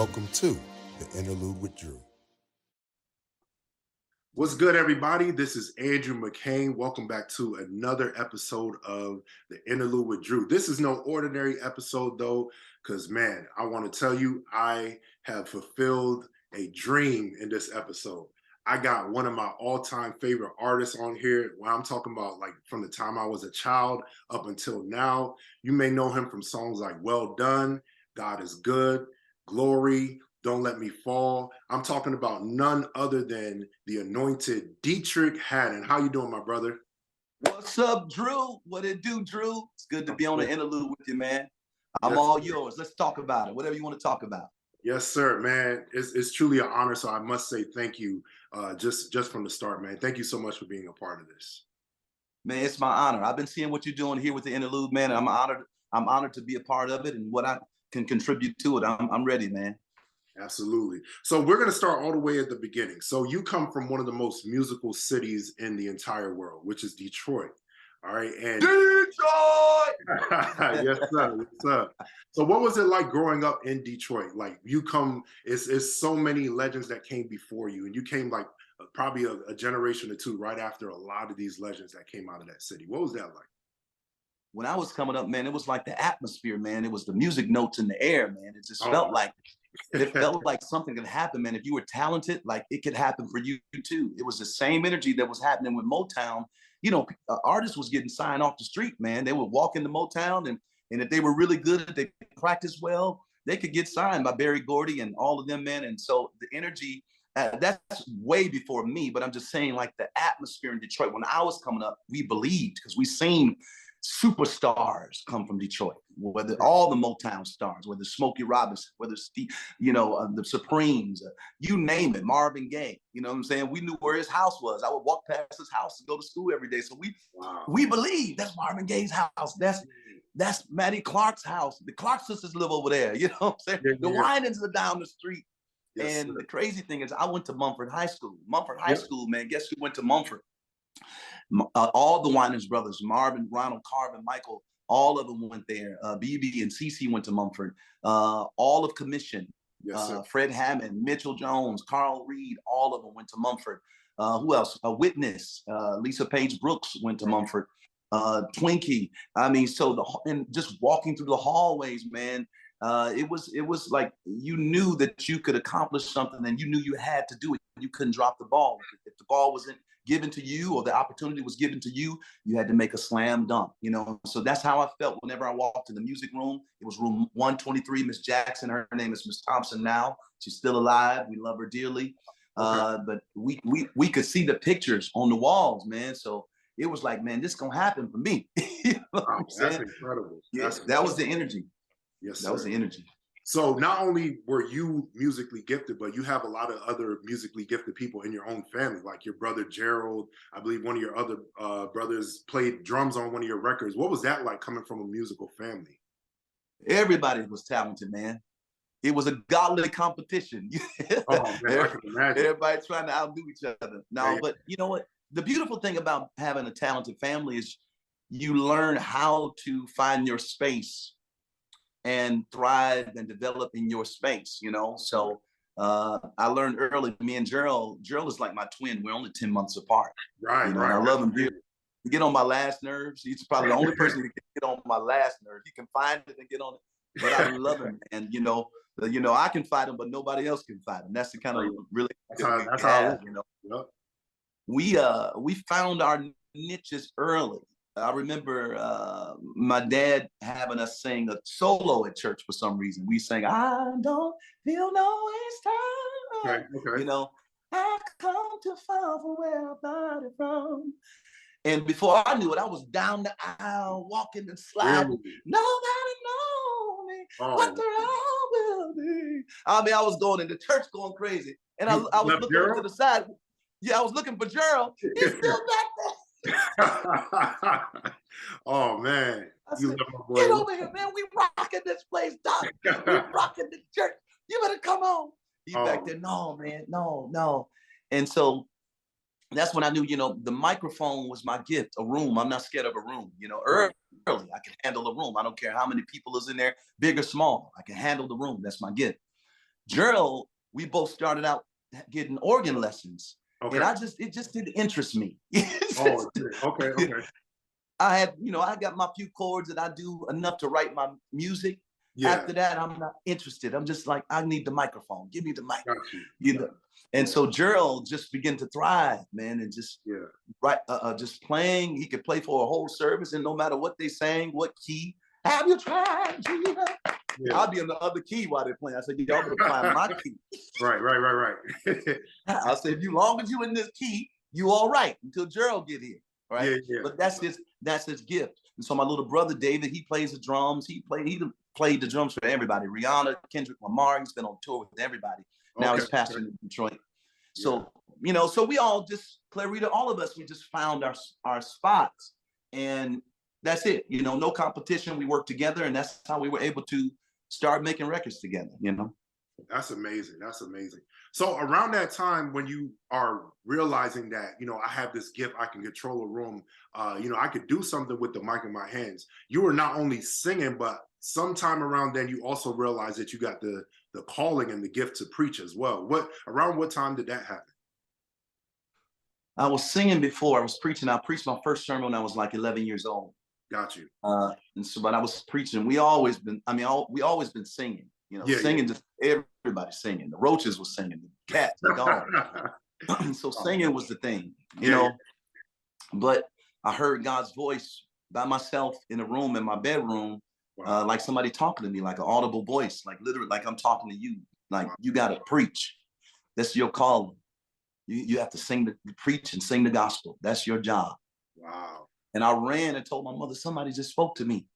welcome to the Interlude with Drew. What's good, everybody? This is Andrew McCain. Welcome back to another episode of the Interlude with Drew. This is no ordinary episode, though, because, man, I want to tell you, I have fulfilled a dream in this episode. I got one of my all-time favorite artists on here. When I'm talking about, like, from the time I was a child up until now. You may know him from songs like Well Done, God is Good, Glory, Don't Let Me Fall. I'm talking about none other than the anointed Deitrick Haddon. How you doing, my brother? What's up, Drew? What it do, Drew? It's good to be on the Interlude with you, man. I'm all yours. Let's talk about it. Whatever you want to talk about. Yes, sir, man. It's truly an honor. So I must say thank you just from the start, man. Thank you so much for being a part of this. Man, it's my honor. I've been seeing what you're doing here with the Interlude, man. And I'm honored to be a part of it and what I can contribute to it. I'm ready, man. Absolutely. So we're going to start all the way at the beginning. So you come from one of the most musical cities in the entire world, which is Detroit. All right. And Detroit! Yes, sir. Yes, sir. So what was it like growing up in Detroit? Like you come, it's so many legends that came before you, and you came like probably a generation or two right after a lot of these legends that came out of that city. What was that like? When I was coming up, man, it was like the atmosphere, man. It was the music notes in the air, man. It just felt like something could happen, man. If you were talented, like it could happen for you too. It was the same energy that was happening with Motown. You know, artists was getting signed off the street, man. They would walk into Motown, and if they were really good, if they practiced well, they could get signed by Berry Gordy and all of them, man. And so the energy, that's way before me, but I'm just saying, like, the atmosphere in Detroit, when I was coming up, we believed, because we seen superstars come from Detroit, whether all the Motown stars, whether Smokey Robinson, whether Steve, the Supremes, you name it, Marvin Gaye, you know what I'm saying? We knew where his house was. I would walk past his house and go to school every day. So we believe that's Marvin Gaye's house. That's Mattie Clark's house. The Clark sisters live over there. You know what I'm saying? The Winans are down the street. Yes, and sir. The crazy thing is, I went to Mumford High School. Mumford High School, man, guess who went to Mumford? All the Winans brothers, Marvin, Ronald, Carvin, Michael, all of them went there. BB and CC went to Mumford. All of Commission, yes, Fred Hammond, Mitchell Jones, Carl Reed, all of them went to Mumford. Who else? Witness, Lisa Page Brooks went to Mumford. Twinkie. I mean, and just walking through the hallways, man, it was like you knew that you could accomplish something, and you knew you had to do it. You couldn't drop the ball. If the ball wasn't given to you or the opportunity was given to you, you had to make a slam dunk, you know? So that's how I felt whenever I walked in the music room. It was room 123, Miss Jackson. Her name is Miss Thompson now. She's still alive. We love her dearly. But we could see the pictures on the walls, man. So it was like, man, this is gonna happen for me. You know what I'm saying? That's incredible. Yeah, that was the energy. Yes, that was the energy. So not only were you musically gifted, but you have a lot of other musically gifted people in your own family, like your brother Gerald. I believe one of your other brothers played drums on one of your records. What was that like coming from a musical family? Everybody was talented, man. It was a godly competition. Oh, man, I can imagine. Everybody trying to outdo each other. No, but you know what? The beautiful thing about having a talented family is you learn how to find your space and thrive and develop in your space, you know? So I learned early, me and Gerald is like my twin. We're only 10 months apart. Right, you know, right. I love him dearly. He get on my last nerves. He's probably the only person who can get on my last nerve. He can find it and get on it, but I love him. And, you know, I can fight him, but nobody else can fight him. That's the kind of really, that's how you know? Yep. We found our niches early. I remember my dad having us sing a solo at church for some reason. We sang, I don't feel no waste time. Okay. You know, I come to find where I got it from. And before I knew it, I was down the aisle, walking and sliding. Really? Nobody knows me, what the hell will be. I mean, I was going into church going crazy. And I was looking to the side. Yeah, I was looking for Gerald. He's still back there. Oh man, said, get over here, man. We rocking this place, Doc. We rocking the church. You better come on. He's back there. No, man, no. And so that's when I knew, you know, the microphone was my gift. A room. I'm not scared of a room. You know, early I can handle a room. I don't care how many people is in there, big or small. I can handle the room. That's my gift. Gerald, we both started out getting organ lessons. Okay. And it just didn't interest me. Oh, okay, okay. I had, I got my few chords and I do enough to write my music. Yeah. After that, I'm not interested. I'm just like, I need the microphone. Give me the mic. Got you. And so Gerald just began to thrive, man, and just just playing. He could play for a whole service, and no matter what they sang, what key. Have you tried, Jesus? Yeah. I'll be in the other key while they're playing. I said, y'all better play my key. Right. I said, as long as you in this key, you all right until Gerald get here. Right. Yeah. But that's his gift. And so my little brother David, he plays the drums. He played the drums for everybody. Rihanna, Kendrick Lamar, he's been on tour with everybody. Now he's pastoring in Detroit. So, so we all just, Clarita, all of us, we just found our spots. And that's it. No competition. We worked together, and that's how we were able to start making records together, That's amazing. That's amazing. So around that time when you are realizing that, I have this gift, I can control a room, I could do something with the mic in my hands. You were not only singing, but sometime around then you also realized that you got the calling and the gift to preach as well. Around what time did that happen? I was singing before. I was preaching. I preached my first sermon when I was like 11 years old. Got you. And so, but I was preaching. We always been singing. Singing. Just everybody singing. The roaches was singing. The cats, the dogs. So singing was the thing, But I heard God's voice by myself in a room in my bedroom, like somebody talking to me, like an audible voice, like literally, like I'm talking to you. Like you got to preach. That's your calling. You have to preach and sing the gospel. That's your job. Wow. And I ran and told my mother, somebody just spoke to me.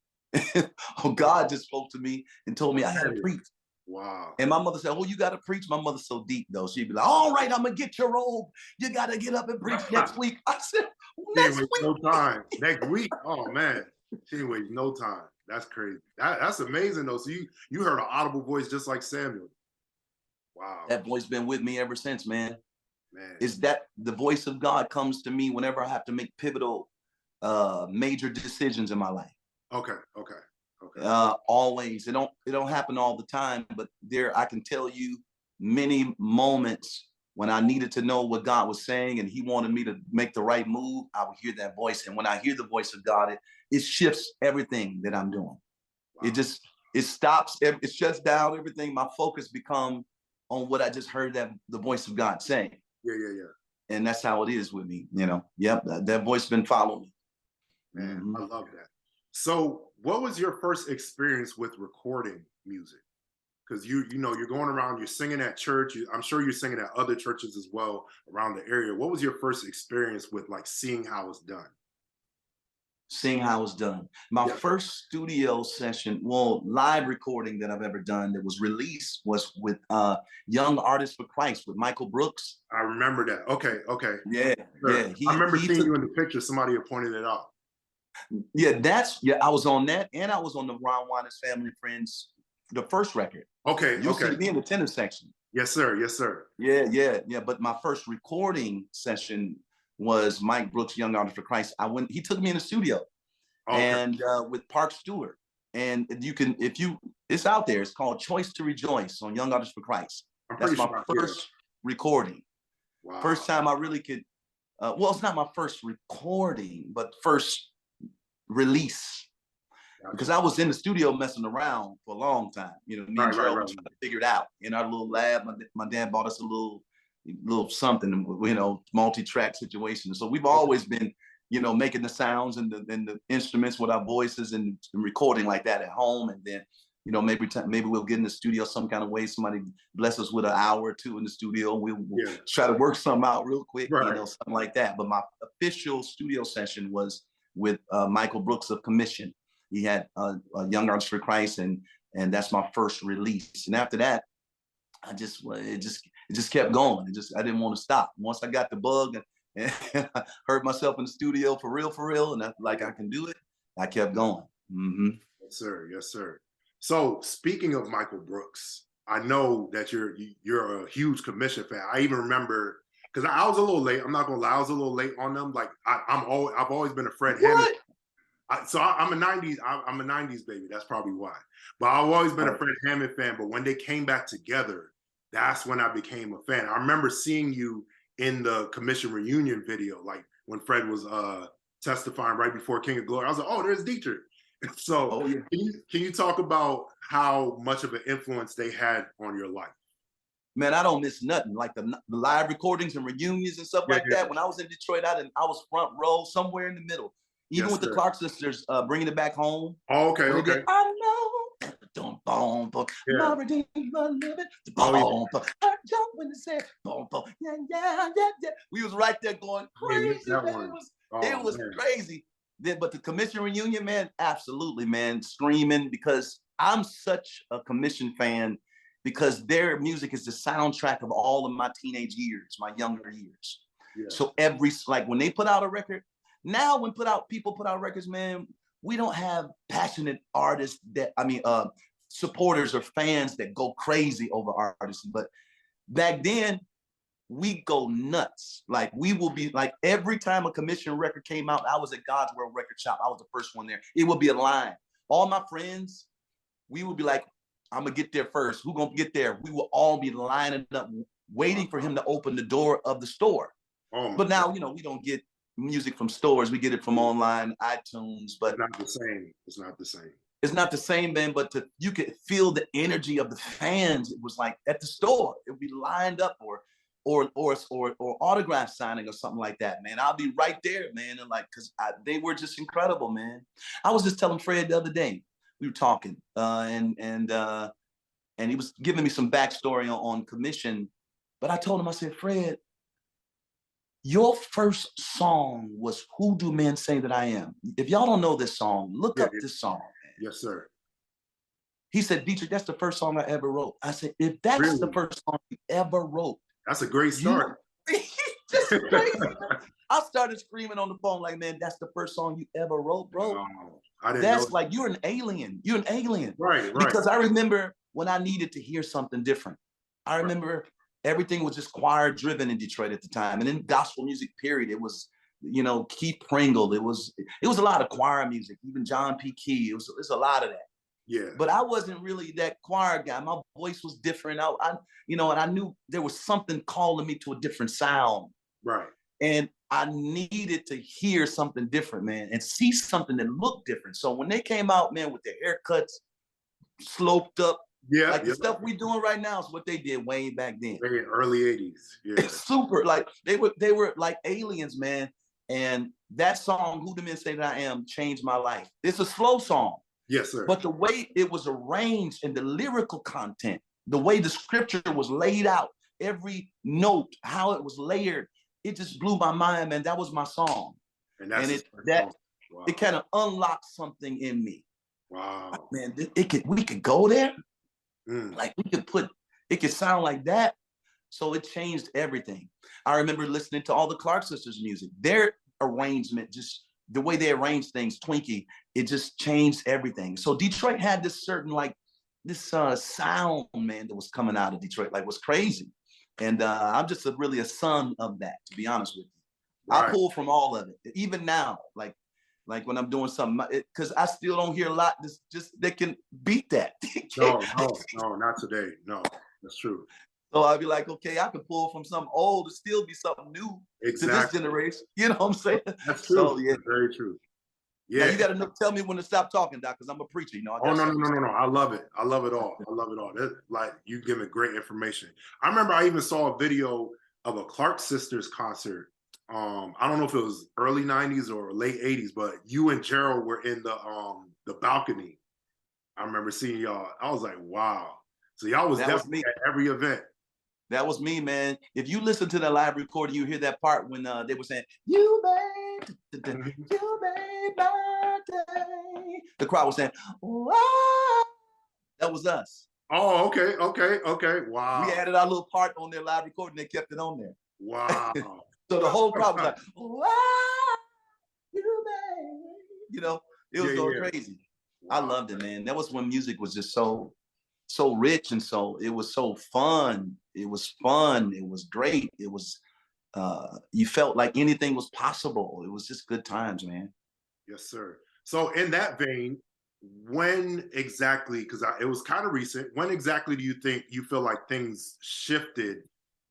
God just spoke to me and told me I had to preach. Wow. And my mother said, oh, you got to preach. My mother's so deep, though. She'd be like, all right, I'm going to get your robe. You got to get up and preach next week. I said, next week? No time. Next week? Oh, man. She didn't waste no time. That's crazy. That's amazing, though. So you heard an audible voice just like Samuel. Wow. That voice been with me ever since, man. Is that the voice of God comes to me whenever I have to make pivotal major decisions in my life. Okay. Always. It don't happen all the time, but I can tell you many moments when I needed to know what God was saying and he wanted me to make the right move. I would hear that voice. And when I hear the voice of God, it shifts everything that I'm doing. Wow. It stops, it shuts down everything. My focus becomes on what I just heard the voice of God saying. Yeah. And that's how it is with me, Yep, that voice been following me. Man, I love that. So what was your first experience with recording music? Because you're going around, you're singing at church. I'm sure you're singing at other churches as well around the area. What was your first experience with like seeing how it's done? Seeing how it's done. My first studio session, live recording that I've ever done that was released was with Young Artists for Christ with Michael Brooks. I remember that. Okay. Yeah. I remember seeing you in the picture. Somebody had pointed it out. Yeah, I was on that, and I was on the Ron Waters Family and Friends, the first record. Okay. You'll see me in the tenor section. Yes, sir. Yeah. But my first recording session was Mike Brooks, Young Artist for Christ. He took me in the studio, and with Park Stewart, and it's out there. It's called Choice to Rejoice on Young Artist for Christ. That's my first recording. Wow. First time I really could. It's not my first recording, but first release. Because I was in the studio messing around for a long time. Me and Gerald was trying to figure it out. In our little lab, my dad bought us a little something, multi-track situation. So we've always been, making the sounds and the instruments with our voices and recording like that at home. And then, maybe we'll get in the studio some kind of way. Somebody bless us with an hour or two in the studio. We'll try to work something out real quick, something like that. But my official studio session was with Michael Brooks of Commission. He had Young Artists for Christ, and that's my first release. And after that, it just kept going. I didn't want to stop. Once I got the bug and I heard myself in the studio for real, and I can do it, I kept going. Mm-hmm. Yes, sir. So speaking of Michael Brooks, I know that you're a huge Commission fan. I even remember, because I was a little late. I'm not gonna lie, I was a little late on them. Like I've always been a Fred Hammond. I'm a '90s baby. That's probably why. But I've always been a Fred Hammond fan. But when they came back together, that's when I became a fan. I remember seeing you in the commission reunion video, like when Fred was testifying right before King of Glory. I was like, oh, there's Deitrick. So Oh yeah. can you talk about how much of an influence they had on your life? Man, I don't miss nothing. Like the live recordings and reunions and stuff like that. When I was in Detroit, I was front row, somewhere in the middle. Even Yes, with the sir. Clark sisters, bringing it back home. Oh, okay, When they okay. did, I know, boom, boom, boom, Yeah. my redeemer living, boom, Oh, yeah. boom. I jump when they said, boom, boom, yeah, yeah, yeah, yeah. We was right there going Hey, missed crazy, that man. one. It was crazy. But the commission reunion, man, absolutely, man, screaming, because I'm such a commission fan, because their music is the soundtrack of all of my teenage years, my younger years. Yeah. So like when they put out a record, now when people put out records, man, we don't have passionate artists supporters or fans that go crazy over artists. But back then, we go nuts. Like we will be like, every time a commission record came out, I was at God's World Record Shop. I was the first one there. It would be a line. All my friends, we would be like, I'm gonna get there first. Who gonna get there? We will all be lining up, waiting for him to open the door of the store. But now, we don't get music from stores. We get it from online, iTunes. But it's not the same. It's not the same. It's not the same, man. But you could feel the energy of the fans. It was like at the store. It would be lined up, or autograph signing or something like that, man. I'll be right there, man. And like, because they were just incredible, man. I was just telling Fred the other day, we were talking, and he was giving me some backstory on commission. But I told him, I said, Fred, your first song was "Who Do Men Say That I Am?" If y'all don't know this song, look up this song, man. Yes, sir. He said, Deitrick, that's the first song I ever wrote. I said, if that's the first song you ever wrote, that's a great start. Just crazy. I started screaming on the phone like, man, that's the first song you ever wrote, bro. I didn't That's know. like, you're an alien. You're an alien. Right. Because I remember when I needed to hear something different. I remember everything was just choir driven in Detroit at the time. And in gospel music, period, it was, Keith Pringle. It was a lot of choir music, even John P. Key. It was a lot of that. Yeah. But I wasn't really that choir guy. My voice was different. And I knew there was something calling me to a different sound. Right. And I needed to hear something different, man, and see something that looked different. So when they came out, man, with their haircuts sloped up, the stuff we doing right now is what they did way back then. Very early 80s. Yeah. Super. Like they were like aliens, man. And that song, "Who Do Men Say That I Am," changed my life. It's a slow song. Yes, sir. But the way it was arranged and the lyrical content, the way the scripture was laid out, every note, how it was layered, it just blew my mind, man. That was my song. And it kind of unlocked something in me. Wow. Man, we could go there. Like it could sound like that. So it changed everything. I remember listening to all the Clark sisters' music. Their arrangement, just the way they arranged things, Twinkie, it just changed everything. So Detroit had this certain sound, man, that was coming out of Detroit, like was crazy. And I'm just really a son of that, to be honest with you. I pull from all of it, even now, like when I'm doing something, because I still don't hear a lot that can beat that. No, not today. No, that's true. So I'd be like, okay, I could pull from something old to still be something new to this generation. You know what I'm saying? That's true. So, yeah. That's very true. Yeah. Now you got to tell me when to stop talking, Doc, because I'm a preacher. No. I love it. I love it all. I love it all. Like, you give me great information. I remember I even saw a video of a Clark sisters concert. I don't know if it was early 90s or late 80s, but you and Gerald were in the balcony. I remember seeing y'all. I was like, wow. So y'all was definitely at every event. That was me, man. If you listen to the live recording, you hear that part when they were saying, "You made my day." The crowd was saying, "Wow." That was us. Oh, okay. Wow. We added our little part on their live recording. They kept it on there. Wow. So the whole crowd was like, "Wow, you made." It was going crazy. Wow. I loved it, man. That was when music was just so rich, and it was so fun. It was fun. It was great. It was, you felt like anything was possible. It was just good times, man. Yes, sir. So in that vein, when exactly, because it was kind of recent, when exactly do you think you feel like things shifted?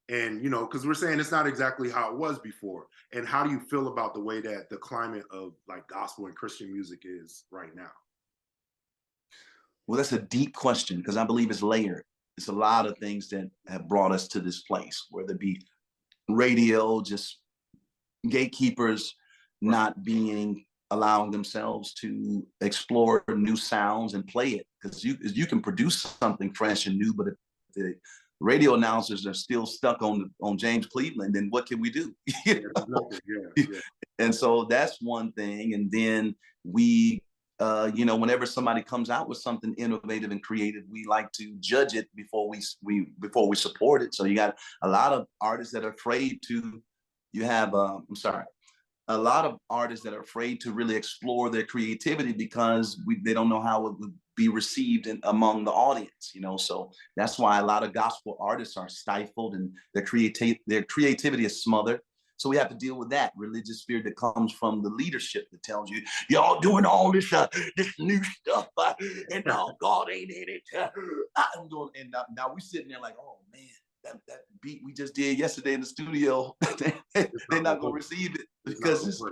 And, because we're saying it's not exactly how it was before. And how do you feel about the way that the climate of like gospel and Christian music is right now? Well, that's a deep question because I believe it's layered. It's a lot of things that have brought us to this place, whether it be radio, just gatekeepers not being allowing themselves to explore new sounds and play it, because you can produce something fresh and new, but if the radio announcers are still stuck on James Cleveland, then what can we do? Yeah, yeah. And so that's one thing. And then we whenever somebody comes out with something innovative and creative, we like to judge it before we support it. So you got a lot of artists that are afraid to. You have a lot of artists that are afraid to really explore their creativity because they don't know how it would be received among the audience. So that's why a lot of gospel artists are stifled and their creativity is smothered. So we have to deal with that religious fear that comes from the leadership that tells you, y'all doing all this new stuff, and no, God ain't in it. I'm doing, and now we're sitting there like, oh man, that beat we just did yesterday in the studio, they're not gonna receive it because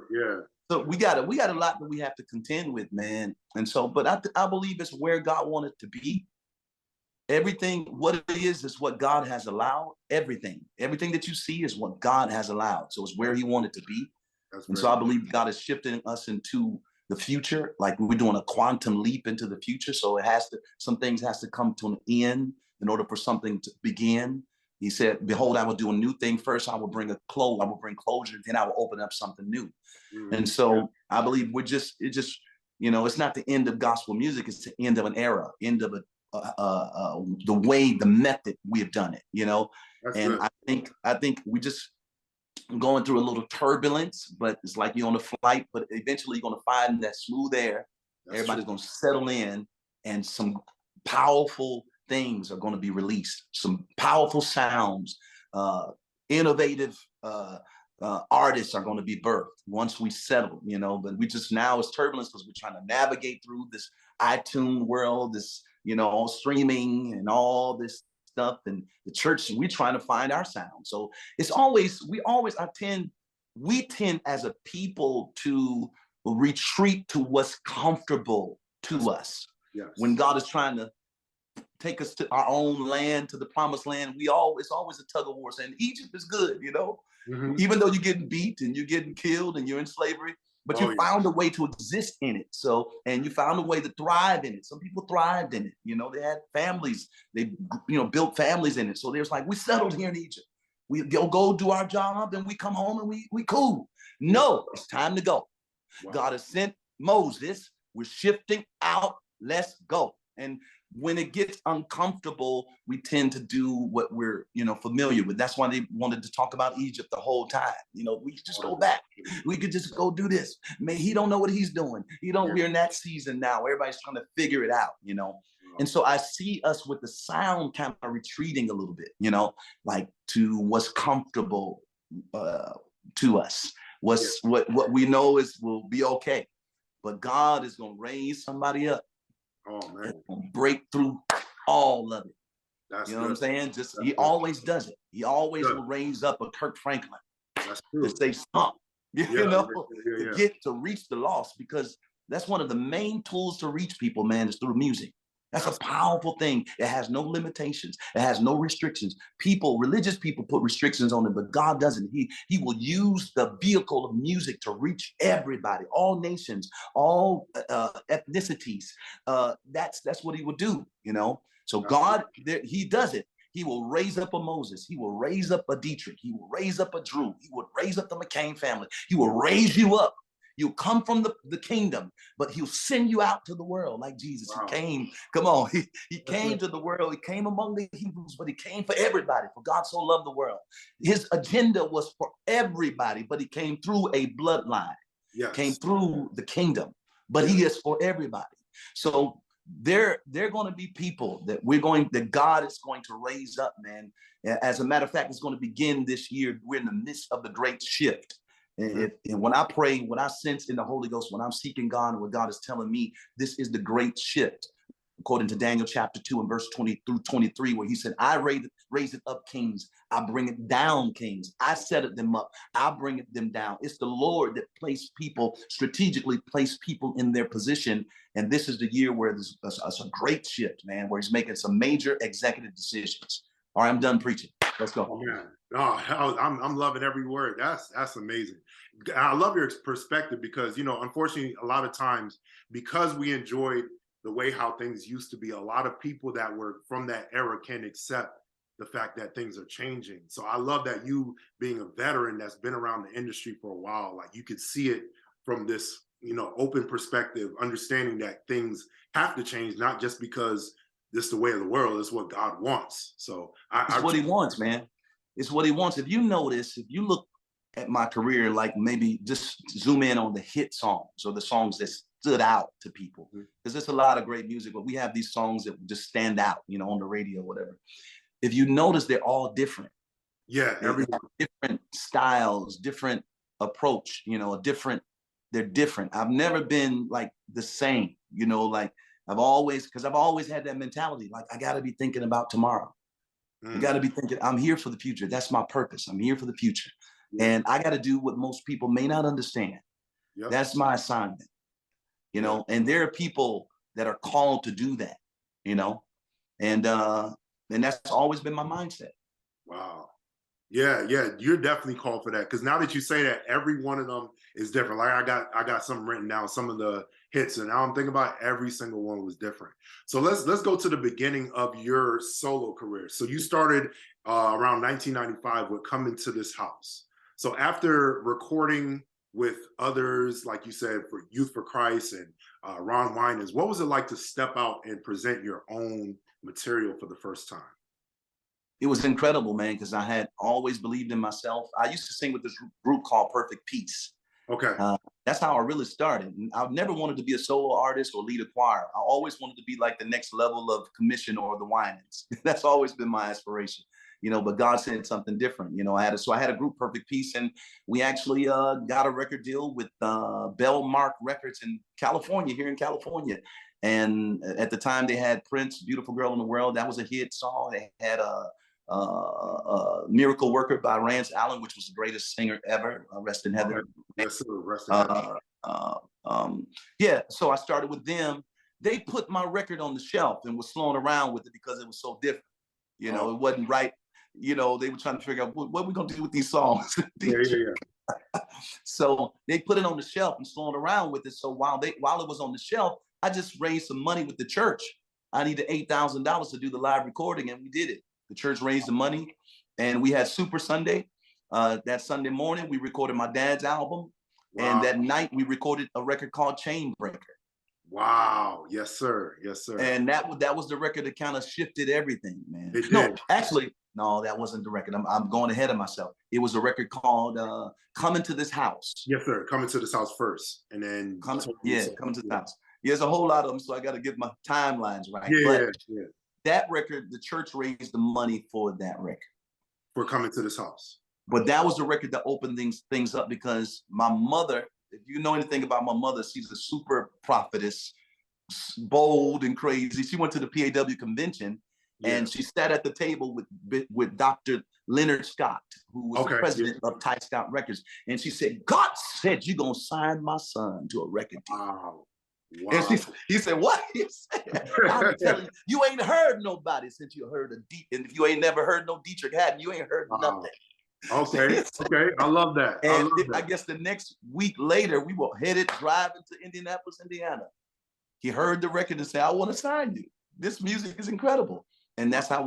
so we got a lot that we have to contend with, man. And so, but I believe it's where God wanted to be. Everything, what it is what God has allowed. Everything that you see is what God has allowed. So it's where he wanted to be. And so I believe God is shifting us into the future, like we're doing a quantum leap into the future. So some things has to come to an end in order for something to begin. He said, behold, I will do a new thing. First, I will bring closure, then I will open up something new. And so I believe it's not the end of gospel music, it's the end of an era, end of the method we have done it, and good. I think we just going through a little turbulence, but it's like you're on a flight, but eventually you're going to find that smooth air. Everybody's going to settle in, and some powerful things are going to be released, some powerful sounds, innovative artists are going to be birthed once we settle, but we just now it's turbulence because we're trying to navigate through this iTunes world, this streaming and all this stuff, and the church, we're trying to find our sound. So it's we tend as a people to retreat to what's comfortable to us. Yes. When God is trying to take us to our own land, to the promised land, it's always a tug of war saying Egypt is good, even though you're getting beat and you're getting killed and you're in slavery, but you found a way to exist in it. So, and you found a way to thrive in it. Some people thrived in it. They had families. They, built families in it. So there's like, we settled here in Egypt. We go do our job and we come home and we cool. No, it's time to go. Wow. God has sent Moses. We're shifting out. Let's go. And when it gets uncomfortable, we tend to do what we're, familiar with. That's why they wanted to talk about Egypt the whole time. We just go back. We could just go do this. Man, he don't know what he's doing. We're in that season now. Everybody's trying to figure it out, And so I see us with the sound kind of retreating a little bit, like to what's comfortable to us. What we know will be okay. But God is going to raise somebody up. Oh man, break through all of it. That's what I'm saying? He always does it. He always will raise up a Kirk Franklin to say something, to reach the lost, because that's one of the main tools to reach people, man, is through music. That's a powerful thing. It has no limitations. It has no restrictions. Religious people put restrictions on it, but God doesn't. He will use the vehicle of music to reach everybody, all nations, all ethnicities. That's what he will do, So God, he does it. He will raise up a Moses. He will raise up a Deitrick. He will raise up a Drew. He will raise up the McCain family. He will raise you up. You'll come from the kingdom, but he'll send you out to the world like Jesus. Wow. He came, come on, he came to the world. He came among the Hebrews, but he came for everybody, for God so loved the world. His agenda was for everybody, but he came through a bloodline, came through the kingdom, but he is for everybody. So there are going to be people that God is going to raise up, man. As a matter of fact, it's going to begin this year. We're in the midst of the great shift. And when I pray, when I sense in the Holy Ghost, when I'm seeking God and what God is telling me, this is the great shift. According to Daniel chapter 2 and verse 20 through 23, where he said, I raise it up kings, I bring it down kings. I set it them up, I bring it them down. It's the Lord that strategically place people in their position. And this is the year where there's a great shift, man, where he's making some major executive decisions. All right, I'm done preaching. Let's go. Oh, man. No, I'm loving every word. That's amazing. I love your perspective because, you know, unfortunately, a lot of times, because we enjoyed the way how things used to be, a lot of people that were from that era can't accept the fact that things are changing. So I love that you, being a veteran that's been around the industry for a while, like you could see it from this, you know, open perspective, understanding that things have to change, not just because this is the way of the world, it's what God wants. So it's what he wants, man. It's what he wants. If you notice, if you look at my career, like maybe just zoom in on the hit songs or the songs that stood out to people, because there's a lot of great music, but we have these songs that just stand out, you know, on the radio, whatever. If you notice, they're all different. Yeah, different styles, different approach, you know, they're different. I've never been like the same, you know, like I've always had that mentality, like I got to be thinking about tomorrow. You got to be thinking, I'm here for the future. That's my purpose. I'm here for the future. And I got to do what most people may not understand. That's my assignment, you know, and there are people that are called to do that, you know, and that's always been my mindset. Wow. Yeah, you're definitely called for that. Because now that you say that, every one of them is different. Like I got some written down, some of the hits, and now I'm thinking about every single one was different. So let's go to the beginning of your solo career. So you started around 1995 with Coming to This House. So after recording with others, like you said, for Youth for Christ and Ron Winans, what was it like to step out and present your own material for the first time? It was incredible, man, because I had always believed in myself. I used to sing with this group called Perfect Peace. Okay. That's how I really started. I never wanted to be a solo artist or lead a choir. I always wanted to be like the next level of Commission or the Winans. That's always been my aspiration, you know, but God said something different. You know, I had a group, Perfect Peace, and we actually got a record deal with Bellmark Records in California, here in California. And at the time they had Prince, Beautiful Girl in the World. That was a hit song. They had Miracle Worker by Rance Allen, which was the greatest singer ever. Rest in heaven. Yes, rest in heaven. Yeah, so I started with them. They put my record on the shelf and was slowing around with it because it was so different. You know, it wasn't right. You know, they were trying to figure out what we're gonna do with these songs. So they put it on the shelf and slowing around with it. So while it was on the shelf, I just raised some money with the church. I needed $8,000 to do the live recording, and we did it. The church raised the money, and we had Super Sunday. That Sunday morning, we recorded my dad's album. Wow. And that night, we recorded a record called Chain Breaker. Wow. Yes, sir. Yes, sir. And that was the record that kind of shifted everything, man. It no, did. actually, no, that wasn't the record. I'm going ahead of myself. It was a record called Coming to This House. Yes, sir. Coming to This House first, and then Coming to This House. Yeah, there's a whole lot of them, so I got to get my timelines right. But that record, the church raised the money for that record. For Coming to This House. But that was the record that opened things up, because my mother, if you know anything about my mother, she's a super prophetess, bold and crazy. She went to the PAW convention, and she sat at the table with Dr. Leonard Scott, who was the president of Ty Scott Records. And she said, God said you're going to sign my son to a record deal. Wow. Wow. And he said, what? He said, I'm telling you, you ain't heard nobody since you heard and if you ain't never heard no Deitrick Haddon, you ain't heard nothing. Okay, I love that. And I guess the next week later, we were driving to Indianapolis, Indiana. He heard the record and said, I want to sign you. This music is incredible. And that's how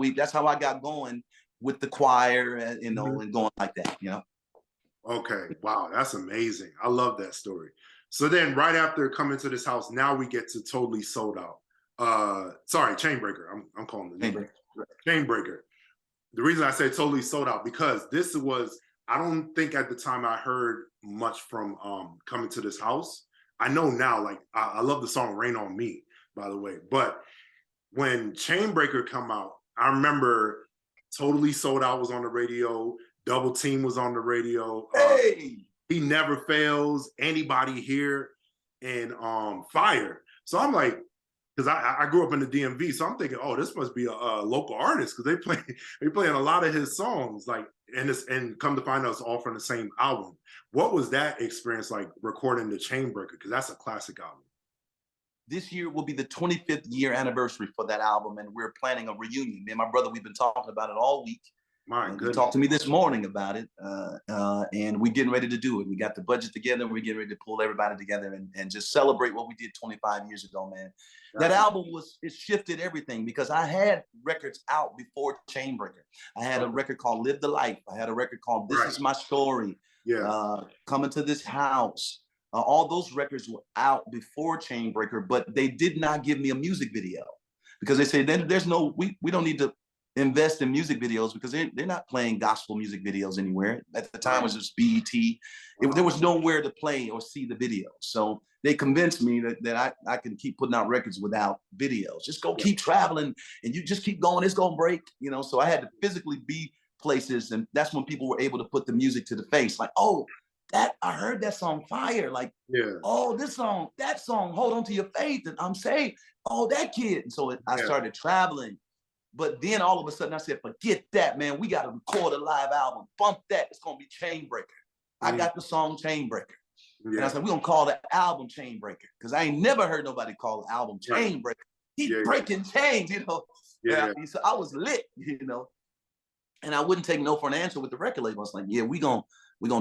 I got going with the choir, and, you know, and going like that, you know. Okay, wow, that's amazing. I love that story. So then right after Coming to This House, now we get to Totally Sold Out. Sorry, Chain Breaker. I'm calling it Chain Breaker. The reason I say Totally Sold Out, because this was, I don't think at the time I heard much from Coming to This House. I know now, like, I love the song Rain on Me, by the way. But when Chain Breaker come out, I remember Totally Sold Out was on the radio. Double Team was on the radio. Hey! He Never Fails, Anybody Here, and Fire. So I'm like, because I grew up in the DMV, so I'm thinking, oh, this must be a local artist because they playing a lot of his songs, like, and come to find out it's all from the same album. What was that experience like recording the Chainbreaker? Because that's a classic album. This year will be the 25th year anniversary for that album, and we're planning a reunion. Me and my brother, we've been talking about it all week. My goodness. He talked to me this morning about it, and we're getting ready to do it. We got the budget together, and we're getting ready to pull everybody together and just celebrate what we did 25 years ago, man. That album it shifted everything because I had records out before Chainbreaker. I had a record called Live the Life. I had a record called This Is My Story. Coming to This House. All those records were out before Chainbreaker, but they did not give me a music video because they say there's no, we don't need to invest in music videos because they're not playing gospel music videos anywhere. At the time, it was just BET. There was nowhere to play or see the videos. So they convinced me that I can keep putting out records without videos. Just go keep traveling and you just keep going. It's going to break, you know? So I had to physically be places. And that's when people were able to put the music to the face. Like, oh, I heard that song Fire. Like, oh, that song, Hold On to Your Faith. And I'm saying, oh, that kid. And so I started traveling. But then all of a sudden I said, forget that, man. We got to record a live album. Bump that. It's going to be Chainbreaker. I got the song Chainbreaker. And I said, we're going to call the album Chainbreaker because I ain't never heard nobody call the album Chainbreaker. He's breaking chains, you know. So I was lit, you know. And I wouldn't take no for an answer with the record label. I was like, yeah, we're gonna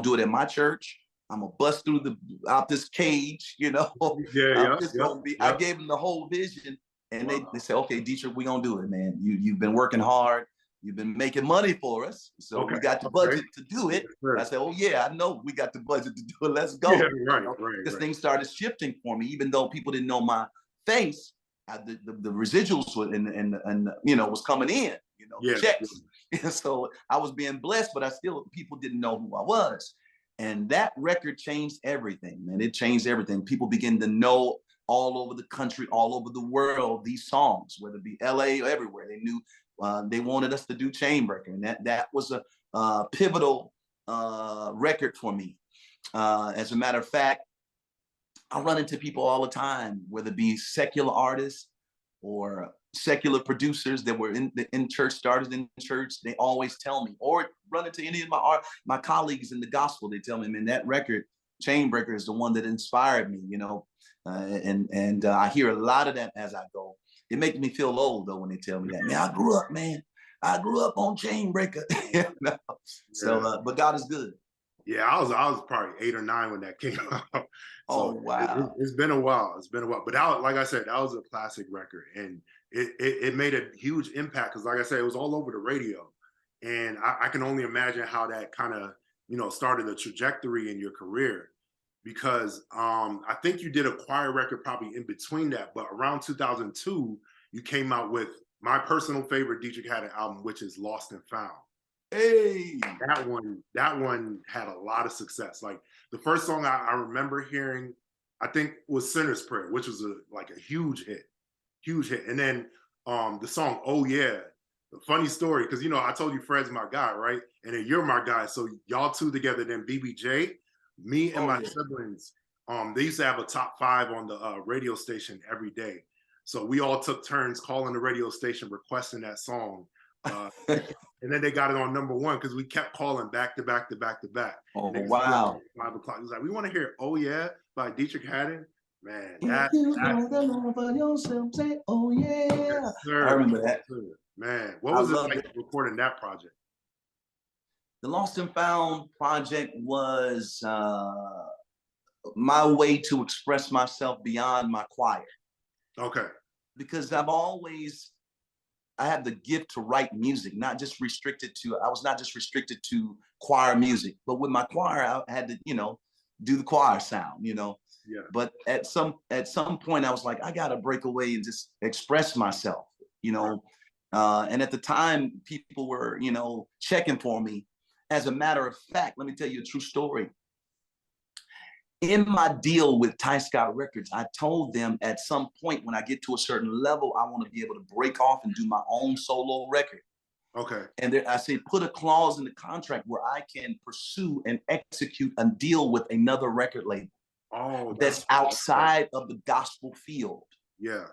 do it at my church. I'm gonna bust through out this cage, you know. I gave them the whole vision. And they said, okay, Deitrick, we're going to do it, man. You've been working hard. You've been making money for us. So we got the budget to do it. I said, oh, yeah, I know we got the budget to do it. Let's go. Because things started shifting for me, even though people didn't know my face. The residuals and you know, was coming in, you know, checks. So I was being blessed, but people didn't know who I was. And that record changed everything, man. It changed everything. People began to know all over the country, all over the world, these songs, whether it be LA or everywhere. They knew they wanted us to do Chainbreaker. And that was a pivotal record for me. As a matter of fact, I run into people all the time, whether it be secular artists or secular producers that were in church, started in church. They always tell me, or run into any of my colleagues in the gospel. They tell me, man, that record, Chainbreaker, is the one that inspired me, you know. And I hear a lot of that as I go. It makes me feel old though when they tell me that. Man, I grew up on Chainbreaker. You know? So, but God is good. Yeah, I was probably 8 or 9 when that came out. Oh wow, it's been a while. It's been a while. But like I said, that was a classic record, and it made a huge impact because, like I said, it was all over the radio, and I can only imagine how that kind of, you know, started a trajectory in your career. Because I think you did a choir record probably in between that, but around 2002, you came out with my personal favorite Deitrick Haddon album, which is Lost and Found. Hey, that one had a lot of success. Like the first song I remember hearing, I think, was Sinner's Prayer, which was a huge hit. And then the song Oh Yeah, the funny story, because, you know, I told you Fred's my guy, right? And then you're my guy, so y'all two together. Then BBJ. Me and my siblings, they used to have a top 5 on the radio station every day. So we all took turns calling the radio station requesting that song. And then they got it on #1 because we kept calling back to back to back to back. Oh, wow. 5 o'clock. It was like, we want to hear Oh Yeah by Deitrick Haddon. Man, say, oh yeah. Sir, I remember that. Man, what was it like recording that project? The Lost and Found project was my way to express myself beyond my choir. Okay. Because I have the gift to write music, I was not just restricted to choir music, but with my choir, I had to, you know, do the choir sound, you know. Yeah. But at some point I was like, I got to break away and just express myself, you know. And at the time, people were, you know, checking for me. As a matter of fact, let me tell you a true story. In my deal with Ty Scott Records, I told them at some point when I get to a certain level, I want to be able to break off and do my own solo record. Okay. And there, I say, put a clause in the contract where I can pursue and execute a deal with another record label Oh, that's outside of the gospel field. Yeah.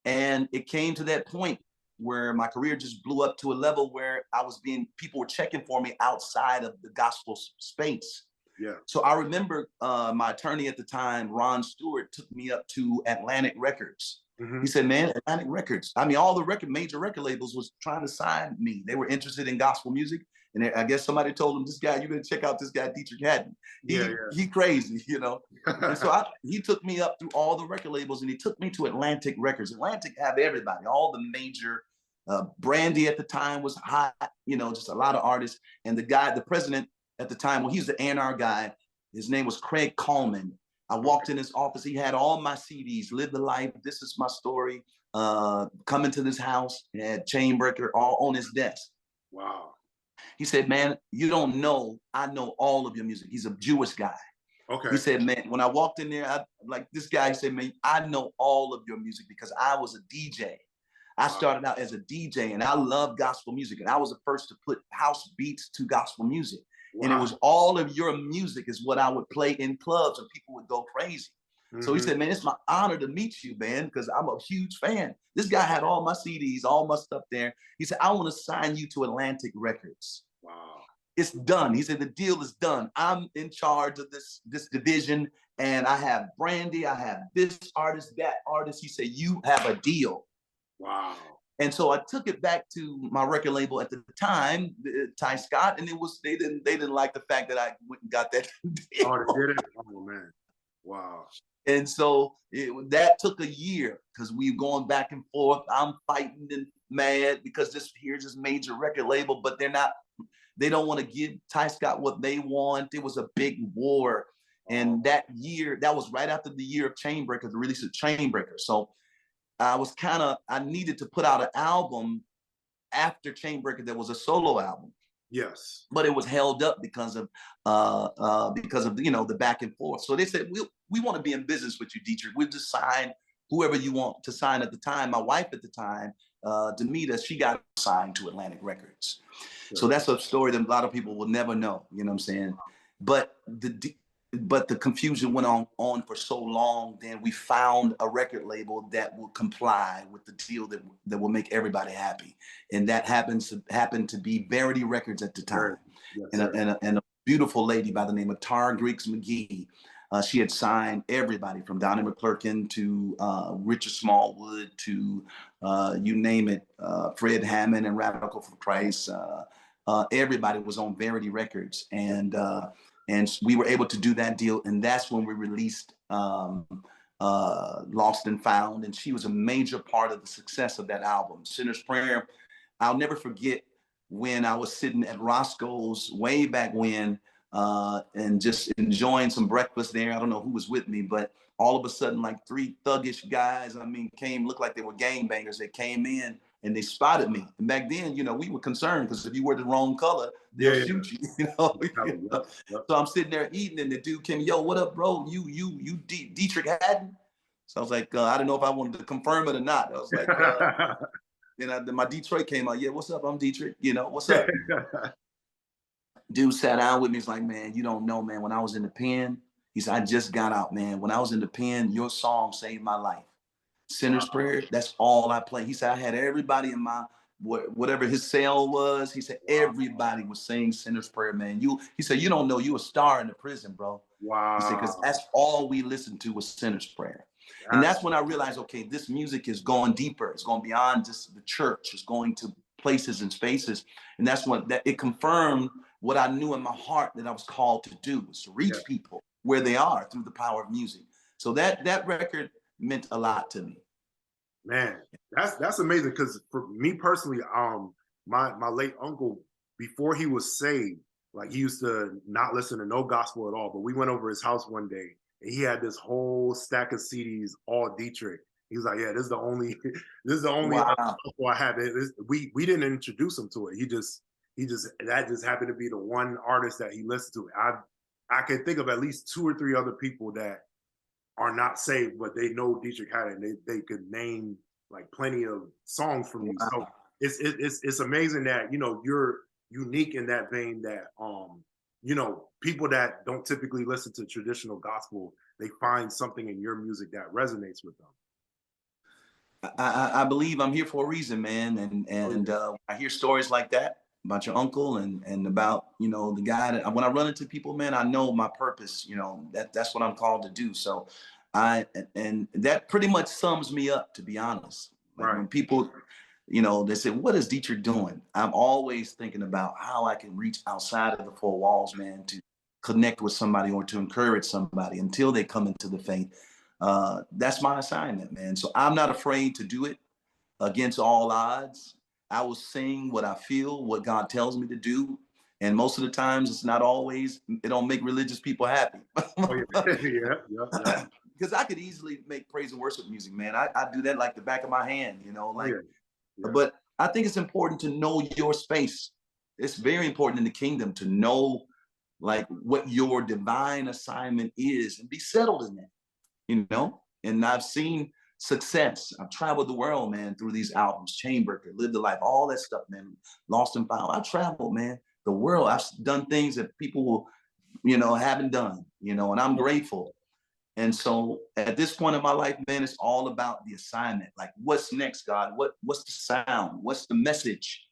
And it came to that point where my career just blew up to a level where people were checking for me outside of the gospel space. Yeah. So I remember my attorney at the time, Ron Stewart, took me up to Atlantic Records. Mm-hmm. He said, man, Atlantic Records. I mean, all the major record labels was trying to sign me. They were interested in gospel music. And I guess somebody told him, this guy, you're going to check out this guy, Deitrick Haddon. He crazy, you know. And so he took me up through all the record labels, and he took me to Atlantic Records. Atlantic have everybody, all the major, Brandy at the time was hot, you know, just a lot of artists. And the president at the time, well, he's the A&R guy. His name was Craig Coleman. I walked in his office. He had all my CDs, Live the Life, This Is My Story, Coming to This House, he had Chainbreaker all on his desk. Wow. He said, man, you don't know, I know all of your music. He's a Jewish guy. Okay. He said, man, when I walked in there, this guy said, man, I know all of your music because I was a DJ. I started out as a DJ, and I love gospel music. And I was the first to put house beats to gospel music. Wow. And it was all of your music is what I would play in clubs, and people would go crazy. Mm-hmm. So he said, man, it's my honor to meet you, man, because I'm a huge fan. This guy had all my CDs, all my stuff there. He said, I want to sign you to Atlantic Records. Wow. It's done. He said, the deal is done. I'm in charge of this division, and I have Brandy, I have this artist, that artist. He said, you have a deal. Wow. And so I took it back to my record label at the time, Ty Scott, and they didn't like the fact that I went and got that deal. Oh, they did it? Oh, man. Wow. And so that took a year because we were going back and forth. I'm fighting and mad because here's this major record label, but they don't want to give Ty Scott what they want. It was a big war. And that year, that was right after the year of Chainbreaker, the release of Chainbreaker. So I needed to put out an album after Chainbreaker that was a solo album. Yes. But it was held up because of you know, the back and forth. So they said, we want to be in business with you, Deitrick. We'll just sign whoever you want to sign at the time. My wife at the time, Demita, she got signed to Atlantic Records. Sure. So that's a story that a lot of people will never know, you know what I'm saying? But the confusion went on for so long. Then we found a record label that will comply with the deal that will make everybody happy, and that happened to be Verity Records at the time. Yes, and a beautiful lady by the name of Tara Griggs McGee. She had signed everybody from Donnie McClurkin to Richard Smallwood to you name it, Fred Hammond and Radical for Christ. Everybody was on Verity Records, and we were able to do that deal, and that's when we released Lost and Found, and she was a major part of the success of that album. Sinner's Prayer, I'll never forget when I was sitting at Roscoe's way back when, and just enjoying some breakfast there. I don't know who was with me, but all of a sudden, like 3 thuggish guys, looked like they were gangbangers. They came in and they spotted me. And back then, you know, we were concerned because if you were the wrong color, they'll shoot you. You know? Yep. So I'm sitting there eating, and the dude came, yo, what up, bro? You Deitrick Haddon? So I was like, I don't know if I wanted to confirm it or not. I was like, then my Detroit came out. Yeah, what's up? I'm Deitrick. You know, what's up? Dude sat down with me. He's like, man, you don't know, man. When I was in the pen, he said, I just got out, man. When I was in the pen, your song saved my life. Sinner's Prayer, that's all I play. He said, I had everybody in my, whatever his cell was, he said, everybody was saying Sinner's Prayer, man. He said, you don't know, you a star in the prison, bro. Wow. He said, because that's all we listened to was Sinner's Prayer. And that's when I realized, okay, this music is going deeper. It's going beyond just the church. It's going to places and spaces. And that's it confirmed what I knew in my heart that I was called to do, was to reach people where they are through the power of music. So that record meant a lot to me. Man, that's amazing, because for me personally, my late uncle, before he was saved, like, he used to not listen to no gospel at all, but we went over his house one day and he had this whole stack of CDs, all Deitrick. He was like, yeah, this is the only gospel I have. We didn't introduce him to it. That just happened to be the one artist that he listened to. I can think of at least 2 or 3 other people that are not saved, but they know Deitrick Haddon. They could name like plenty of songs from you. So it's amazing that, you know, you're unique in that vein, that you know, people that don't typically listen to traditional gospel, they find something in your music that resonates with them. I believe I'm here for a reason, man. Oh, yeah. I hear stories like that about your uncle and about, you know, the guy that when I run into people, man, I know my purpose, you know, that's what I'm called to do. So and that pretty much sums me up, to be honest. Like Right. when people, you know, they say, what is Deitrick doing? I'm always thinking about how I can reach outside of the four walls, man, to connect with somebody or to encourage somebody until they come into the faith. That's my assignment, man. So I'm not afraid to do it against all odds. I will sing what I feel, what God tells me to do. And most of the times it's not always, it don't make religious people happy. Oh, yeah. Yeah, yeah, yeah. Because I could easily make praise and worship music, man. I do that like the back of my hand, you know, Oh, like, yeah. Yeah. but I think it's important to know your space. It's very important in the kingdom to know like what your divine assignment is and be settled in that, you know? And I've seen success. I've traveled the world, man, through these albums, Chainbreaker, Live the Life, all that stuff, man. Lost and Found. I've traveled, man, the world. I've done things that people will, you know, haven't done, you know, and I'm grateful. And so at this point in my life, man, it's all about the assignment. Like, what's next, God? What's the sound? What's the message?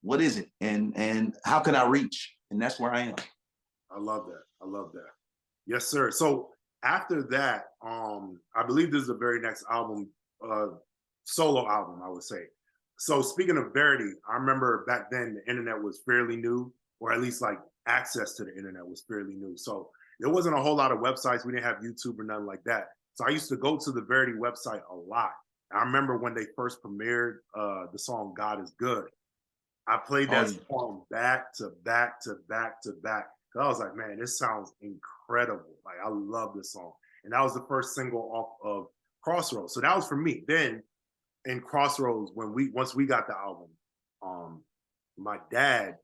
What is it? And how can I reach? And that's where I am. I love that. I love that. Yes, sir. So after that, I believe this is the very next album, solo album, I would say. So speaking of Verity, I remember back then the internet was fairly new, or at least like access to the internet was fairly new. So there wasn't a whole lot of websites. We didn't have YouTube or nothing like that. So I used to go to the Verity website a lot. I remember when they first premiered the song "God Is Good." I played that song back to back to back to back. I was like, man, this sounds incredible. Like, I love this song. And that was the first single off of Crossroads. So that was for me. Then in Crossroads, once we got the album, my dad,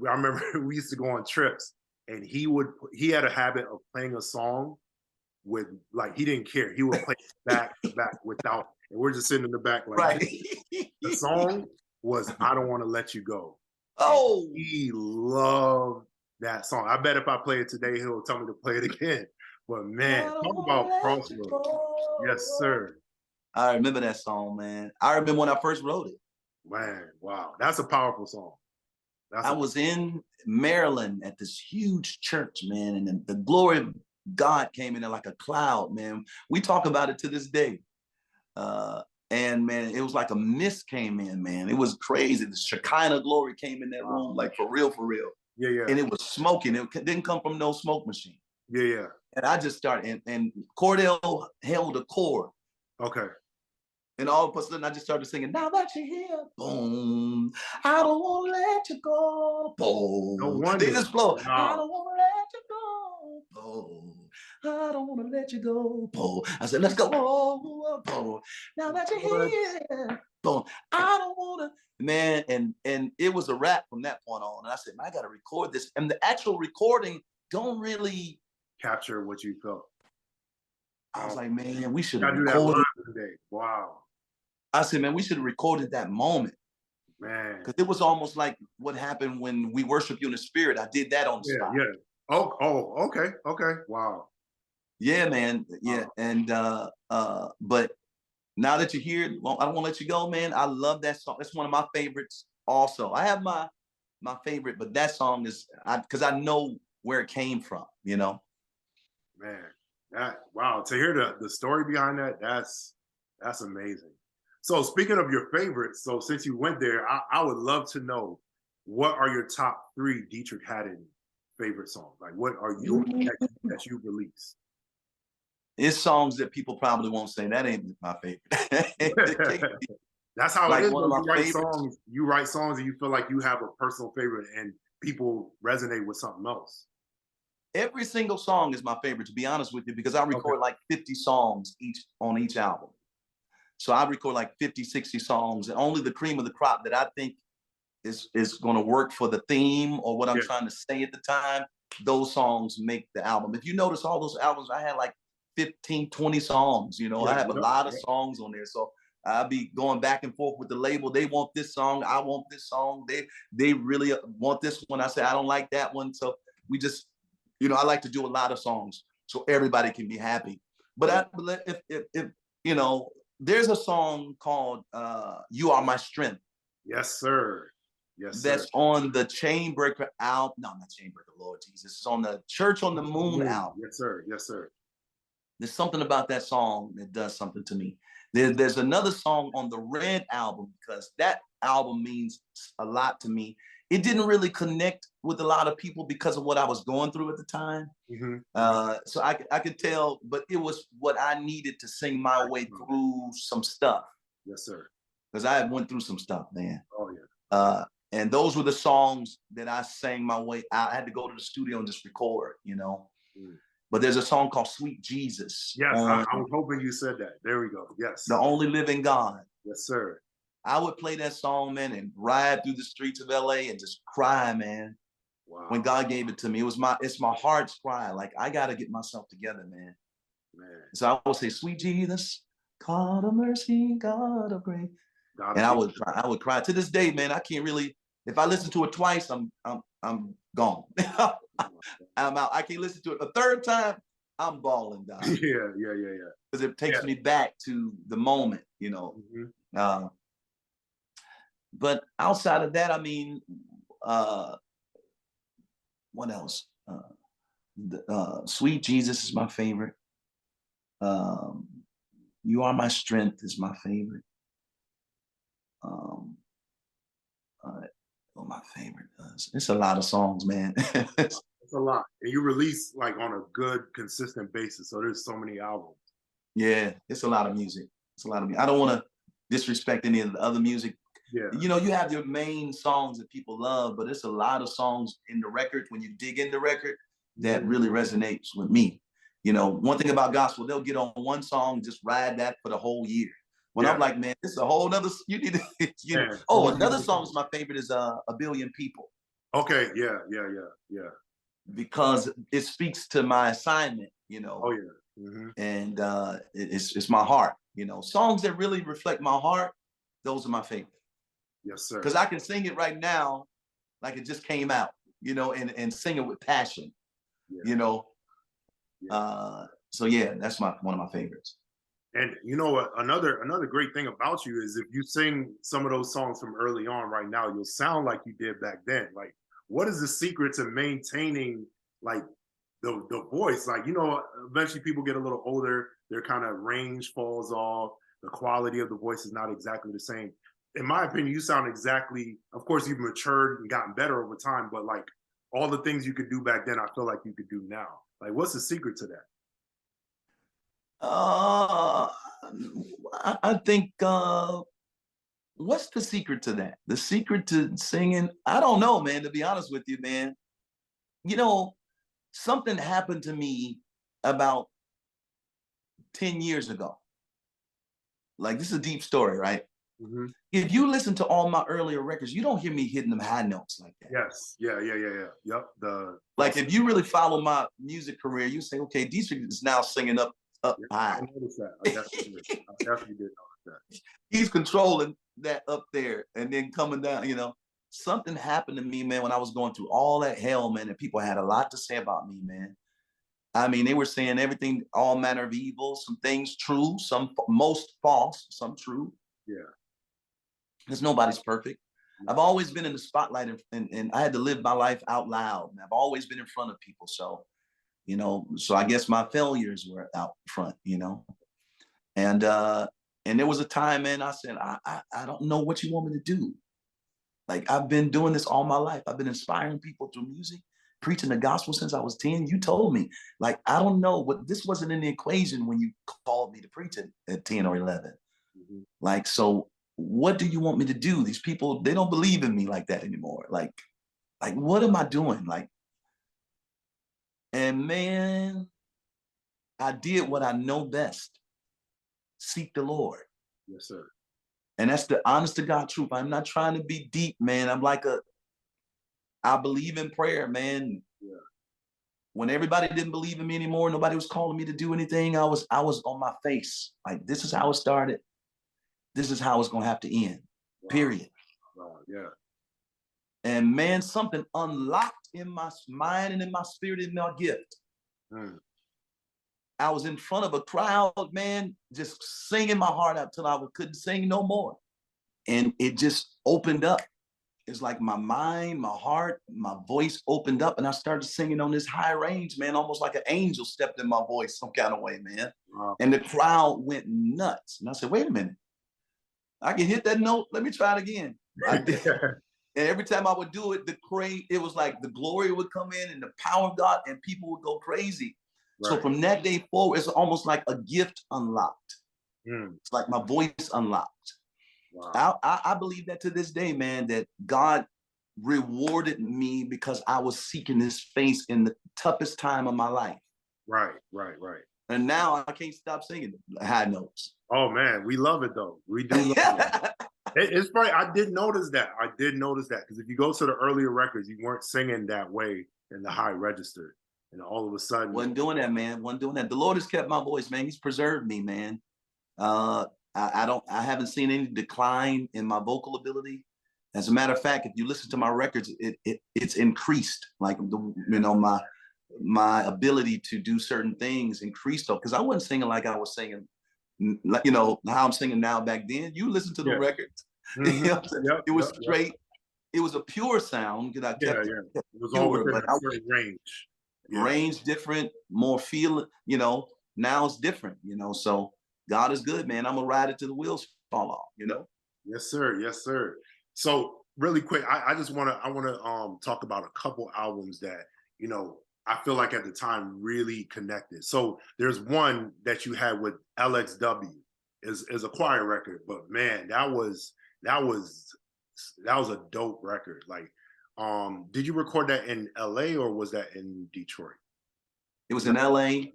I remember we used to go on trips, and he had a habit of playing a song with, like, he didn't care. He would play back to back without, and we're just sitting in the back like, Right. the song was "I Don't Want to Let You Go." Oh, And he loved that song. I bet if I play it today, he'll tell me to play it again. But man, talk about Crossroads. Yes, sir. I remember that song, man. I remember when I first wrote it. Man, wow. That's a powerful song. I was in Maryland at this huge church, man, and the glory of God came in there like a cloud, man. We talk about it to this day. And man, it was like a mist came in, man. It was crazy. The Shekinah glory came in that room, like for real, for real. Yeah, yeah. And it was smoking. It didn't come from no smoke machine. Yeah, yeah. And I just started, and Cordell held a chord. Okay. And all of a sudden, I just started singing, now that you're here, boom, I don't want to let you go, boom. No wonder. They just flow, Wow. I don't want to let you go, boom. I don't want to let you go, boom. I said, let's go, boom. Now that you're here, boom. I don't want to, man. And it was a wrap from that point on. And I said, man, I got to record this. And the actual recording don't really capture what you felt. I was like, man, we should have recorded today. Wow. I said, man, we should have recorded that moment. Man. Because it was almost like what happened when we worship you in the spirit. I did that on the spot. Yeah. Oh, okay. Okay. Wow. Yeah, man. Yeah. And but now that you're here, I don't want to let you go, man. I love that song. That's one of my favorites also. I have my favorite, but that song is because I know where it came from, you know. Man, wow. To hear the story behind that, that's amazing. So speaking of your favorites, so since you went there, I would love to know, what are your top 3 Deitrick Haddon favorite songs? Like, what are your that you released? It's songs that people probably won't say that ain't my favorite. That's how like it is. One of my You write songs and you feel like you have a personal favorite and people resonate with something else. Every single song is my favorite, to be honest with you, because I record like 50 songs on each album. So I record like 50, 60 songs, and only the cream of the crop that I think is going to work for the theme or what I'm trying to say at the time, those songs make the album. If you notice all those albums, I had like 15, 20 songs, you know, I have a lot of songs on there. So I'll be going back and forth with the label. They want this song. I want this song. They really want this one. I say, I don't like that one. So we just, I like to do a lot of songs so everybody can be happy. But if there's a song called You Are My Strength. Yes, sir. Yes, sir. That's on the Chainbreaker album. No, not Chainbreaker, Lord Jesus. It's on the Church on the Moon album. Yes, sir. Yes, sir. There's something about that song that does something to me. There's another song on the Red album, because that album means a lot to me. It didn't really connect with a lot of people because of what I was going through at the time. So I could tell, but it was what I needed to sing my way through some stuff. Yes, sir. Because I went through some stuff, man. Oh, yeah. And those were the songs that I sang my way. I had to go to the studio and just record, But there's a song called Sweet Jesus. Yes, I was hoping you said that. There we go. Yes. The Only Living God. Yes, sir. I would play that song, man, and ride through the streets of LA and just cry, man. Wow. When God gave it to me, it's my heart's cry. Like, I got to get myself together, man. So I would say, Sweet Jesus, God of mercy, God of grace. And I would cry. To this day, man, I can't really, if I listen to it twice, I'm gone. I'm out. I can't listen to it a third time, I'm bawling down. Yeah. Because it takes me back to the moment, But outside of that, I mean, what else? Sweet Jesus is my favorite. You Are My Strength is my favorite. My favorite. It's a lot of songs, man. It's a lot. And you release like on a good, consistent basis. So there's so many albums. Yeah, it's a lot of music. It's a lot of music. I don't want to disrespect any of the other music. Yeah. You have your main songs that people love, but it's a lot of songs in the record, when you dig in the record, that really resonates with me. One thing about gospel, they'll get on one song, just ride that for the whole year. When I'm like, man, this is a whole nother, you need to, another song is my favorite is A Billion People. Okay, yeah. Because it speaks to my assignment, Oh, yeah. And it's my heart, songs that really reflect my heart, those are my favorite. Yes, sir. Because I can sing it right now like it just came out, and sing it with passion, So yeah, that's one of my favorites. And another great thing about you is if you sing some of those songs from early on right now, you'll sound like you did back then. Like, what is the secret to maintaining like the voice? Like, eventually people get a little older, their kind of range falls off, the quality of the voice is not exactly the same. In my opinion, you sound exactly, of course, you've matured and gotten better over time, but like all the things you could do back then, I feel like you could do now. Like, what's the secret to that? I think, what's the secret to that? The secret to singing? I don't know, man, to be honest with you, man. Something happened to me about 10 years ago. Like, this is a deep story, right? If you listen to all my earlier records, you don't hear me hitting them high notes like that. Yes. Yeah. Yep. Like, if you really follow my music career, you say, okay, Deitrick is now singing up high. I noticed that. I definitely did notice that. He's controlling that up there and then coming down, Something happened to me, man, when I was going through all that hell, man, and people had a lot to say about me, man. I mean, they were saying everything, all manner of evil, some things true, most false, some true. Yeah. Because nobody's perfect. I've always been in the spotlight, and I had to live my life out loud. And I've always been in front of people. So, so I guess my failures were out front, And there was a time, man, I said, I don't know what you want me to do. Like, I've been doing this all my life. I've been inspiring people through music, preaching the gospel since I was 10. You told me, like, I don't know, but this wasn't in the equation when you called me to preach at 10 or 11. Like, so what do you want me to do? These people, they don't believe in me like that anymore. Like what am I doing? Like, and man, I did what I know best. Seek the Lord. Yes, sir. And that's the honest to God truth. I'm not trying to be deep, man. I believe in prayer, man. Yeah. When everybody didn't believe in me anymore, nobody was calling me to do anything, I was on my face. Like, this is how it started. this is how it's gonna have to end. Wow. Period. Wow. Yeah. And man, something unlocked in my mind and in my spirit and my gift. Mm. I was in front of a crowd, man, just singing my heart out till I couldn't sing no more. And it just opened up. It's like my mind, my heart, my voice opened up, and I started singing on this high range, man, almost like an angel stepped in my voice some kind of way, man. Wow. And the crowd went nuts. And I said, wait a minute. I can hit that note. Let me try it again. I did. And every time I would do it, it was like the glory would come in and the power of God, and people would go crazy. Right. So from that day forward, it's almost like a gift unlocked. It's like my voice unlocked. Wow. I believe that to this day, man, that God rewarded me because I was seeking his face in the toughest time of my life. Right. And now I can't stop singing high notes. Oh man, we love it though. We do love it. It's funny. I did notice that. Because if you go to the earlier records, you weren't singing that way in the high register. And all of a sudden, wasn't doing that, man. Wasn't doing that. The Lord has kept my voice, man. He's preserved me, man. I haven't seen any decline in my vocal ability. As a matter of fact, if you listen to my records, it's increased. Like my ability to do certain things increased though, because I wasn't singing like I was singing, like how I'm singing now. Back then, you listen to the records. It was straight. It was a pure sound because I kept it was all within a certain range. Range different, more feel. Now it's different. So God is good, man. I'm gonna ride it till the wheels fall off. Yes, sir. Yes, sir. So really quick, I want to talk about a couple albums that I feel like at the time really connected. So there's one that you had with LXW is a choir record, but man, that was a dope record. Like, did you record that in LA or was that in Detroit? It was in LA.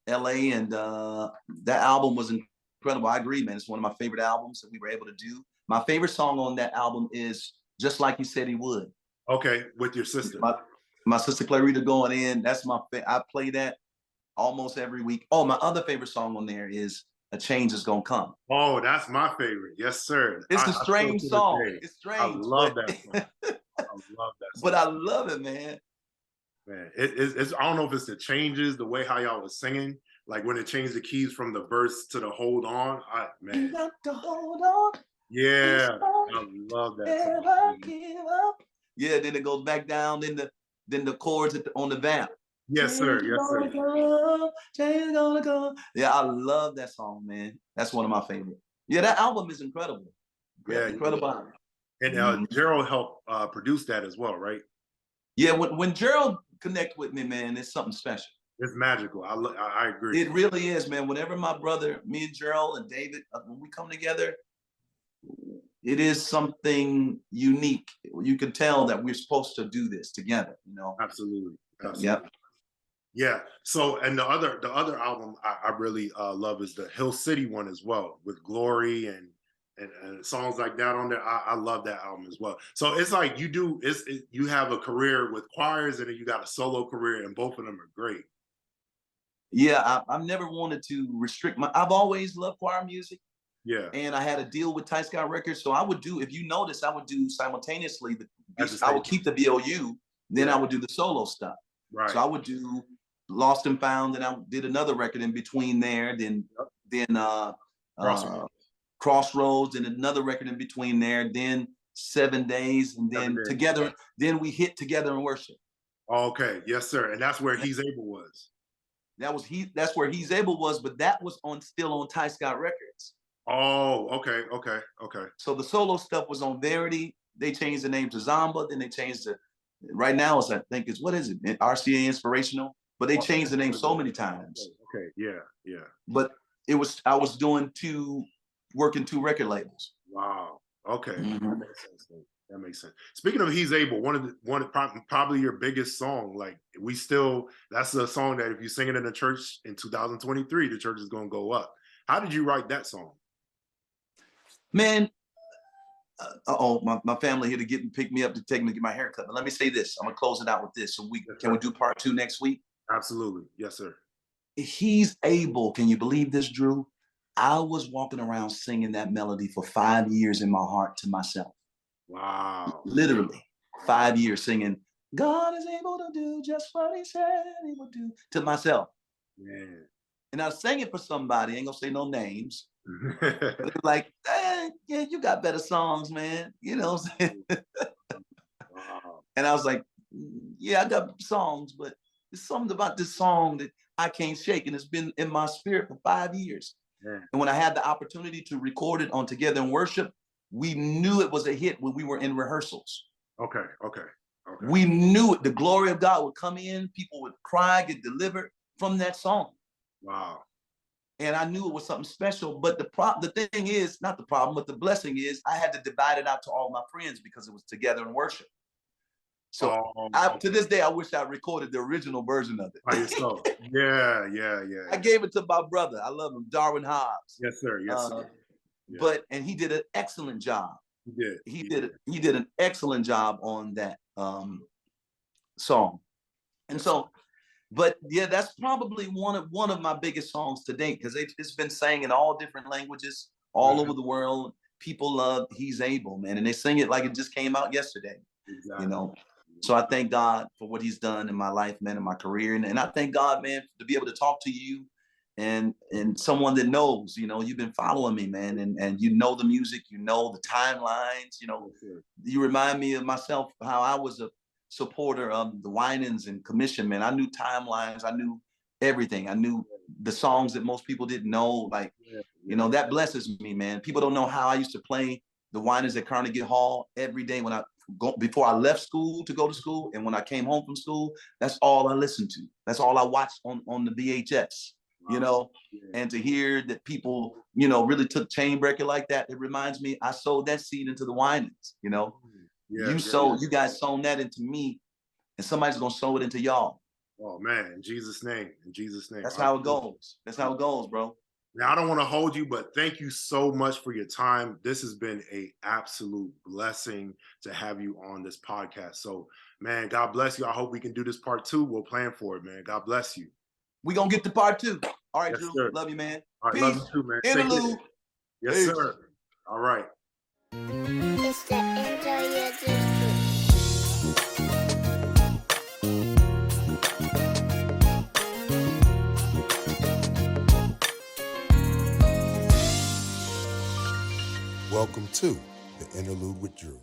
And that album was incredible. I agree, man. It's one of my favorite albums that we were able to do. My favorite song on that album is Just Like You Said He Would. Okay, with your sister. My sister Clarita going in. That's I play that almost every week. Oh, my other favorite song on there is A Change Is Gonna Come. Oh, that's my favorite. Yes, sir. It's a strange song. It's strange. I love that song. I love that song. But I love it, man. Man, it's I don't know if it's the changes, the way how y'all was singing, like when it changed the keys from the verse to the hold on. Man. Got to hold on. Yeah, I love that song. Yeah, then it goes back down, then the chords on the vamp. Yes, sir. Yes, sir. Change gonna go. Yeah, I love that song, man. That's one of my favorites. Yeah, that album is incredible. Yeah, incredible album. And Gerald helped produce that as well, right? Yeah, when Gerald connect with me, man, it's something special. It's magical. I agree. It really is, man. Whenever my brother, me and Gerald and David, when we come together, it is something unique. You can tell that we're supposed to do this together, Absolutely. Yep. Yeah. So, and the other album I really love is the Hill City one as well, with Glory and songs like that on there. I love that album as well. So it's like you have a career with choirs and then you got a solo career, and both of them are great. Yeah, I've never wanted to restrict I've always loved choir music. Yeah. And I had a deal with Ty Scott Records. So I would do, if you notice, I would do simultaneously, I would keep the VOU, then I would do the solo stuff. Right. So I would do Lost and Found, and I did another record in between there, then Crossroads, and another record in between there, then 7 Days, and then Together, then we hit Together in Worship. Okay, yes, sir. And that's where Hes Able was. That's where Hes Able was, but that was still on Ty Scott Records. Oh, okay. So the solo stuff was on Verity. They changed the name to Zamba, then they changed right now I think it's, what is it? RCA Inspirational, but they changed the name so many times. Okay, yeah. But I was working 2 record labels. Wow. Okay. That makes sense. Speaking of Hes Able, probably your biggest song. Like that's a song that if you sing it in a church in 2023, the church is gonna go up. How did you write that song? Man, my family here to pick me up to take me to get my hair cut. But let me say this. I'm gonna close it out with this. So can we do part 2 next week? Absolutely. Yes, sir. Hes Able. Can you believe this, Drew? I was walking around singing that melody for 5 years in my heart to myself. Wow. Literally 5 years singing, God is able to do just what he said he would do, to myself. Man. And I sang it for somebody, ain't gonna say no names. But they're like, yeah, you got better songs, man. You know what I'm saying? Wow. And I was like, yeah, I got songs, but there's something about this song that I can't shake. And it's been in my spirit for 5 years. Yeah. And when I had the opportunity to record it on Together in Worship, we knew it was a hit when we were in rehearsals. Okay. We knew it. The glory of God would come in. People would cry, get delivered from that song. Wow. And I knew it was something special. But the thing is, not the problem, but the blessing is I had to divide it out to all my friends because it was Together in Worship. So to this day, I wish I recorded the original version of it. By yourself. Yeah. I gave it to my brother. I love him, Darwin Hobbs. Yes, sir. Yes, sir. Yeah. And he did an excellent job. He did an excellent job on that song. And so, but yeah, that's probably one of my biggest songs to date, because it's been sang in all different languages all over the world. People love He's Able, man, and they sing it like it just came out yesterday. Exactly. You know. So I thank God for what he's done in my life, man, in my career. And I thank God, man, to be able to talk to you and someone that knows, you know, you've been following me, man, and you know the music, you know the timelines, you know. You remind me of myself, how I was a supporter of the Winans and Commission, man. I knew timelines, I knew everything. I knew the songs that most people didn't know, like, you know, that blesses me, man. People don't know how I used to play the Winans at Carnegie Hall every day when before I left school to go to school, and when I came home from school. That's all I listened to. That's all I watched on the VHS, you know. And to hear that people, you know, really took Chainbreaker like that, it reminds me I sowed that seed into the Winans, you know. You guys sown that into me, and somebody's gonna sow it into y'all. Oh man, in Jesus' name. That's how it goes. That's how it goes, bro. Now, I don't want to hold you, but thank you so much for your time. This has been an absolute blessing to have you on this podcast. So, man, God bless you. I hope we can do this part 2. We'll plan for it, man. God bless you. We're going to get to part 2. All right, Yes, Drew. sir. Love you, man. All right, love you too, man. Interlude. Yes, Peace. sir. All right. It's the Interlude. Welcome to the Interlude with Drew.